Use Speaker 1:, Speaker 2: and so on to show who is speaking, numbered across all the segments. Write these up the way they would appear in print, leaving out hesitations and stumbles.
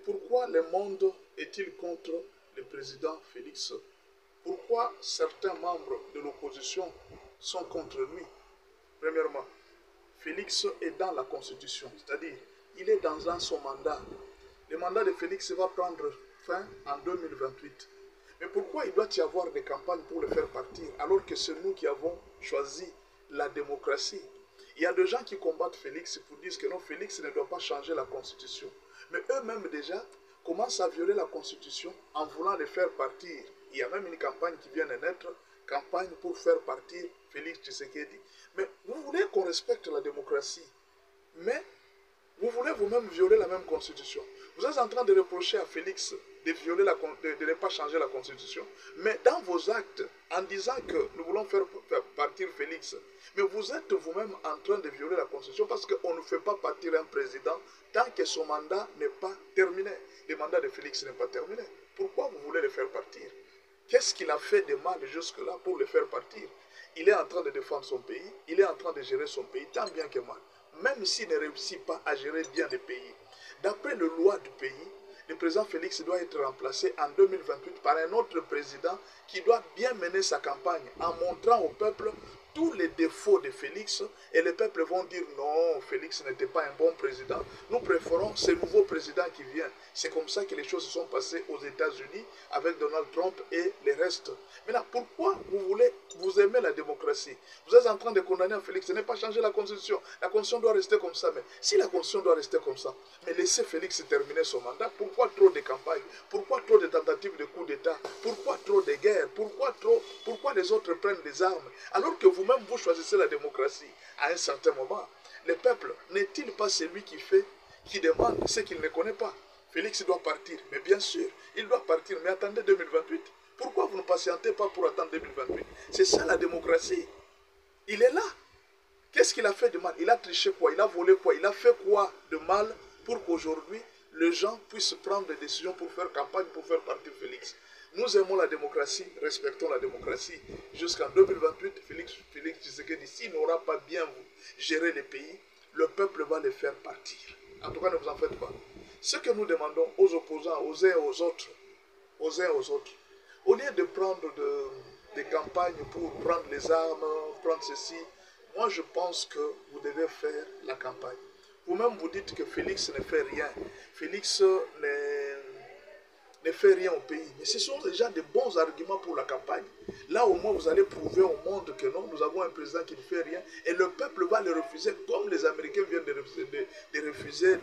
Speaker 1: pourquoi le monde est-il contre le président Félix? Pourquoi certains membres de l'opposition sont contre lui? Premièrement, Félix est dans la Constitution, c'est-à-dire il est dans son mandat. Le mandat de Félix va prendre fin en 2028. Mais pourquoi il doit y avoir des campagnes pour le faire partir alors que c'est nous qui avons choisi la démocratie? Il y a des gens qui combattent Félix pour dire que non, Félix ne doit pas changer la Constitution. Mais eux-mêmes déjà commencent à violer la Constitution en voulant les faire partir. Il y a même une campagne qui vient de naître, campagne pour faire partir Félix Tshisekedi. Mais vous voulez qu'on respecte la démocratie, mais vous voulez vous-même violer la même Constitution. Vous êtes en train de reprocher à Félix de ne pas changer la Constitution, mais dans vos actes, en disant que nous voulons faire partir Félix, mais vous êtes vous-même en train de violer la Constitution parce qu'on ne fait pas partir un président tant que son mandat n'est pas terminé. Le mandat de Félix n'est pas terminé. Pourquoi vous voulez le faire partir? Qu'est-ce qu'il a fait de mal jusque-là pour le faire partir? Il est en train de défendre son pays, il est en train de gérer son pays tant bien que mal. Même s'il ne réussit pas à gérer bien le pays. D'après les lois du pays, le président Félix doit être remplacé en 2028 par un autre président qui doit bien mener sa campagne en montrant au peuple tous les défauts de Félix et les peuples vont dire non, Félix n'était pas un bon président. Nous préférons ce nouveau président qui vient. C'est comme ça que les choses se sont passées aux États-Unis avec Donald Trump et les restes. Maintenant, pourquoi vous aimez la démocratie? Vous êtes en train de condamner Félix, ce n'est pas changer la Constitution. La Constitution doit rester comme ça. Mais si la Constitution doit rester comme ça, mais laissez Félix terminer son mandat, pourquoi trop de campagnes? Pourquoi trop de tentatives de coup d'État? Pourquoi trop de guerres? Pourquoi les autres prennent des armes? Alors que vous-même, vous choisissez la démocratie à un certain moment. Le peuple n'est-il pas celui qui demande ce qu'il ne connaît pas? Félix doit partir, mais bien sûr, il doit partir, mais attendez 2028. Pourquoi vous ne patientez pas pour attendre 2028? C'est ça la démocratie. Il est là. Qu'est-ce qu'il a fait de mal? Il a triché quoi? Il a volé quoi? Il a fait quoi de mal pour qu'aujourd'hui, les gens puissent prendre des décisions pour faire campagne, pour faire partir Félix? Nous aimons la démocratie, respectons la démocratie. Jusqu'en 2028, Félix Tshisekedi, s'il n'aura pas bien géré le pays, le peuple va le faire partir. En tout cas, ne vous en faites pas. Ce que nous demandons aux opposants, aux uns et aux autres, au lieu de prendre des campagnes pour prendre les armes, prendre ceci, moi je pense que vous devez faire la campagne. Vous-même vous dites que Félix ne fait rien. Félix ne fait rien au pays. Mais ce sont déjà de bons arguments pour la campagne. Là au moins vous allez prouver au monde que non, nous avons un président qui ne fait rien et le peuple va le refuser comme les Américains viennent de refuser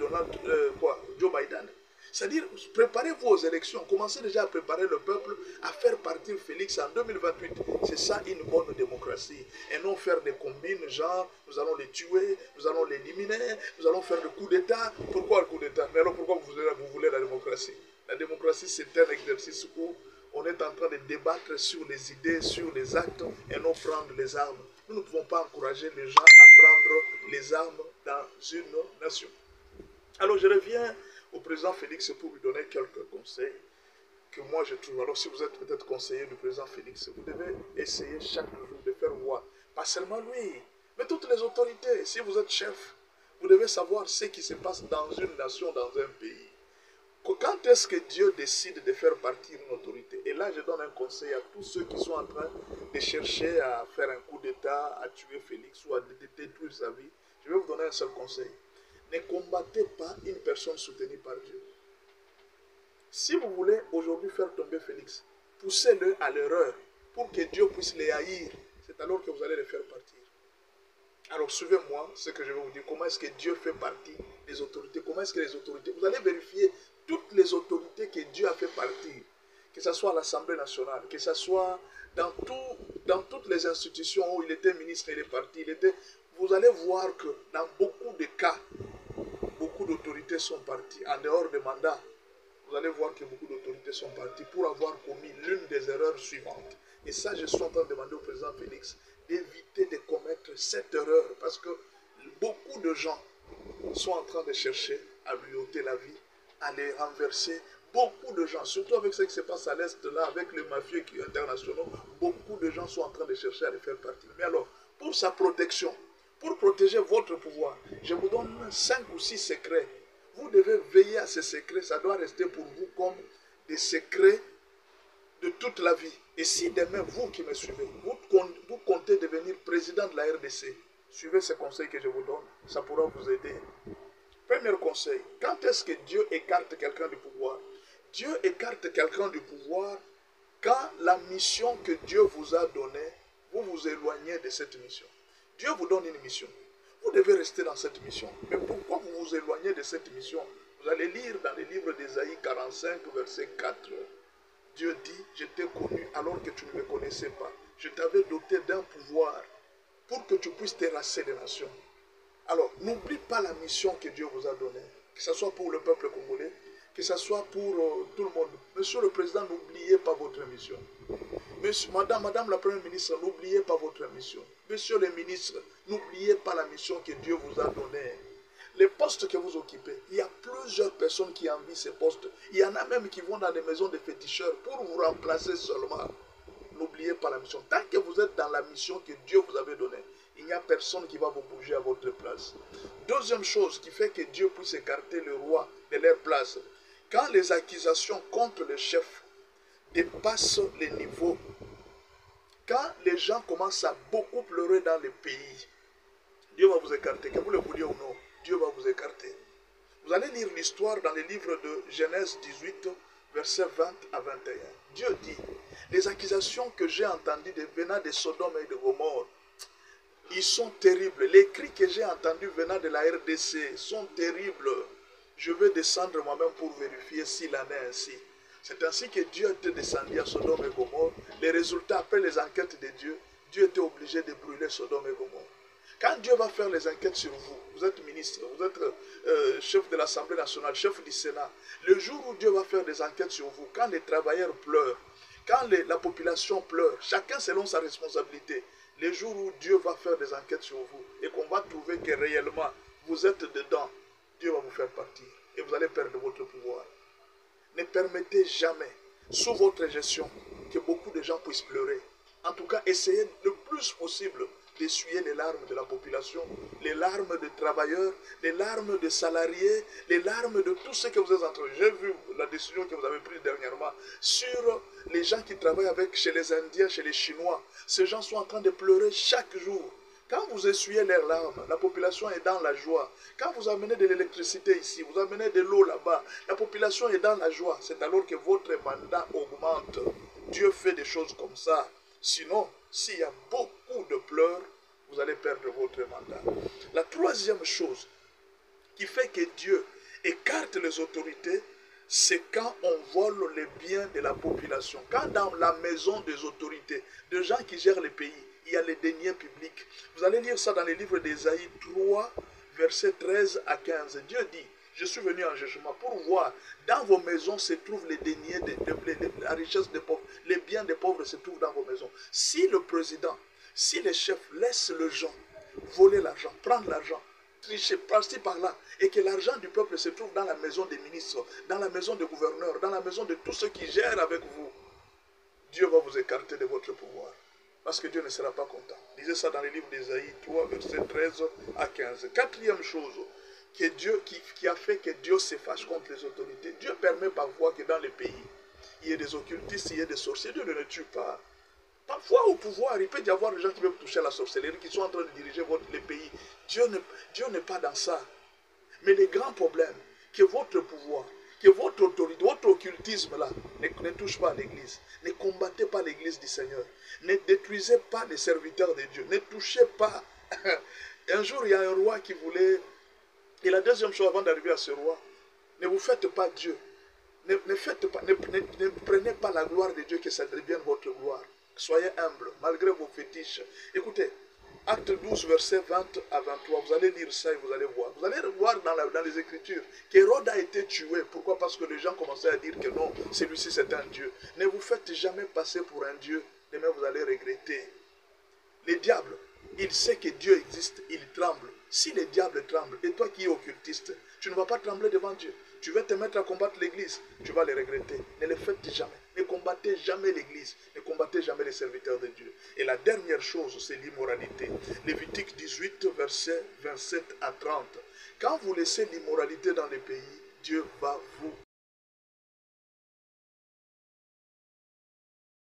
Speaker 1: Joe Biden. C'est-à-dire, préparez-vous aux élections, commencez déjà à préparer le peuple à faire partir Félix en 2028. C'est ça une bonne démocratie. Et non faire des combines, genre, nous allons les tuer, nous allons l'éliminer, nous allons faire le coup d'État. Pourquoi le coup d'État? Mais alors pourquoi vous voulez la démocratie? La démocratie, c'est un exercice où on est en train de débattre sur les idées, sur les actes, et non prendre les armes. Nous ne pouvons pas encourager les gens à prendre les armes dans une nation. Alors je reviens au président Félix pour lui donner quelques conseils que moi je trouve. Alors si vous êtes peut-être conseiller du président Félix, vous devez essayer chaque jour de faire voir, pas seulement lui, mais toutes les autorités. Si vous êtes chef, vous devez savoir ce qui se passe dans une nation, dans un pays. Quand est-ce que Dieu décide de faire partir une autorité? Et là je donne un conseil à tous ceux qui sont en train de chercher à faire un coup d'État, à tuer Félix ou à détruire sa vie. Je vais vous donner un seul conseil. Ne combattez pas une personne soutenue par Dieu. Si vous voulez aujourd'hui faire tomber Félix, poussez-le à l'erreur pour que Dieu puisse les haïr. C'est alors que vous allez les faire partir. Alors suivez-moi ce que je vais vous dire. Comment est-ce que Dieu fait partie des autorités? Comment est-ce que les autorités... Vous allez vérifier toutes les autorités que Dieu a fait partir. Que ce soit à l'Assemblée nationale, que ce soit dans toutes les institutions où il était ministre, il est parti. Vous allez voir que dans beaucoup de cas, beaucoup d'autorités sont parties en dehors des mandats. Vous allez voir que beaucoup d'autorités sont parties pour avoir commis l'une des erreurs suivantes. Et ça, je suis en train de demander au président Félix d'éviter de commettre cette erreur parce que beaucoup de gens sont en train de chercher à lui ôter la vie, à les renverser. Beaucoup de gens, surtout avec ce qui se passe à l'Est là, avec les mafieux internationaux, beaucoup de gens sont en train de chercher à les faire partir. Mais alors, pour sa protection, pour protéger votre pouvoir, je vous donne 5 ou 6 secrets. vous devez veiller à ces secrets. Ça doit rester pour vous comme des secrets de toute la vie. Et si demain, vous qui me suivez, vous comptez devenir président de la RDC, suivez ces conseils que je vous donne, ça pourra vous aider. Premier conseil, quand est-ce que Dieu écarte quelqu'un du pouvoir? Dieu écarte quelqu'un du pouvoir quand la mission que Dieu vous a donnée, vous vous éloignez de cette mission. Dieu vous donne une mission. Vous devez rester dans cette mission. Mais pourquoi vous vous éloignez de cette mission? Vous allez lire dans le livre d'Ésaïe 45, verset 4. Dieu dit, je t'ai connu alors que tu ne me connaissais pas. Je t'avais doté d'un pouvoir pour que tu puisses terrasser les nations. Alors, n'oublie pas la mission que Dieu vous a donnée. Que ce soit pour le peuple congolais, que ce soit pour tout le monde. Monsieur le Président, n'oubliez pas votre mission. Monsieur, Madame la Première ministre, n'oubliez pas votre mission. Monsieur le ministre, n'oubliez pas la mission que Dieu vous a donnée. Les postes que vous occupez, il y a plusieurs personnes qui envient ces postes. Il y en a même qui vont dans des maisons de féticheurs pour vous remplacer seulement. N'oubliez pas la mission. Tant que vous êtes dans la mission que Dieu vous avait donnée, il n'y a personne qui va vous bouger à votre place. Deuxième chose qui fait que Dieu puisse écarter le roi de leur place, quand les accusations contre le chef dépassent les niveaux, quand les gens commencent à beaucoup pleurer dans le pays, Dieu va vous écarter, que vous le vouliez ou non. Dieu va vous écarter. Vous allez lire l'histoire dans le livre de Genèse 18, versets 20 à 21. Dieu dit, les accusations que j'ai entendues venant de Sodome et de Gomorrhe, ils sont terribles. Les cris que j'ai entendus venant de la RDC sont terribles. Je vais descendre moi-même pour vérifier s'il en est ainsi. C'est ainsi que Dieu était descendu à Sodome et Gomorrhe. Les résultats, après les enquêtes de Dieu, Dieu était obligé de brûler Sodome et Gomorrhe. Quand Dieu va faire les enquêtes sur vous, vous êtes ministre, vous êtes chef de l'Assemblée nationale, chef du Sénat, le jour où Dieu va faire des enquêtes sur vous, quand les travailleurs pleurent, quand la population pleure, chacun selon sa responsabilité, les jours où Dieu va faire des enquêtes sur vous et qu'on va trouver que réellement vous êtes dedans, Dieu va vous faire partir et vous allez perdre votre pouvoir. Ne permettez jamais, sous votre gestion, que beaucoup de gens puissent pleurer. En tout cas, essayez le plus possible d'essuyer les larmes de la population, les larmes de travailleurs, les larmes de salariés, les larmes de tous ceux que vous êtes entre eux. J'ai vu la décision que vous avez prise dernièrement sur les gens qui travaillent chez les Indiens, chez les Chinois. Ces gens sont en train de pleurer chaque jour. Quand vous essuyez leurs larmes, la population est dans la joie. Quand vous amenez de l'électricité ici, vous amenez de l'eau là-bas, la population est dans la joie. C'est alors que votre mandat augmente. Dieu fait des choses comme ça. Sinon, s'il y a beaucoup de pleurs, vous allez perdre votre mandat. La troisième chose qui fait que Dieu écarte les autorités, c'est quand on vole les biens de la population. Quand dans la maison des autorités, des gens qui gèrent le pays, il y a les deniers publics. Vous allez lire ça dans les livres d'Ésaïe 3, versets 13 à 15. Dieu dit, je suis venu en jugement pour voir, dans vos maisons se trouvent les deniers, la richesse des pauvres, les biens des pauvres se trouvent dans vos maisons. Si le président, si les chefs laissent les gens voler l'argent, prendre l'argent, tricher par-ci par-là, et que l'argent du peuple se trouve dans la maison des ministres, dans la maison des gouverneurs, dans la maison de tous ceux qui gèrent avec vous, Dieu va vous écarter de votre pouvoir. Parce que Dieu ne sera pas content. Lisez ça dans les livres d'Ésaïe 3, versets 13 à 15. Quatrième chose que Dieu, qui a fait que Dieu se fâche contre les autorités, Dieu permet parfois que dans les pays, il y ait des occultistes, il y ait des sorciers. Dieu ne les tue pas. Parfois au pouvoir, il peut y avoir des gens qui veulent toucher à la sorcellerie, qui sont en train de diriger les pays. Dieu n'est pas dans ça. Mais le grand problème, que votre pouvoir, que votre autorité, votre occultisme là, ne touche pas à l'église. Ne combattez pas l'église du Seigneur. Ne détruisez pas les serviteurs de Dieu. Ne touchez pas. Un jour, il y a un roi qui voulait... Et la deuxième chose avant d'arriver à ce roi, ne vous faites pas Dieu. Ne prenez pas la gloire de Dieu, que ça devienne votre gloire. Soyez humble, malgré vos fétiches. Écoutez, Acte 12, verset 20 à 23, vous allez lire ça et vous allez voir. Vous allez voir dans les Écritures qu'Hérode a été tué. Pourquoi? Parce que les gens commençaient à dire que non, celui-ci c'est un Dieu. Ne vous faites jamais passer pour un Dieu, demain vous allez regretter. Les diables, il sait que Dieu existe, il tremble. Si les diables tremblent, et toi qui es occultiste, tu ne vas pas trembler devant Dieu. Tu vas te mettre à combattre l'église, tu vas les regretter. Ne les faites jamais. Ne combattez jamais l'église. Ne combattez jamais les serviteurs de Dieu. Et la dernière chose, c'est l'immoralité. Lévitique 18, versets 27 à 30. Quand vous laissez l'immoralité dans les pays, Dieu va vous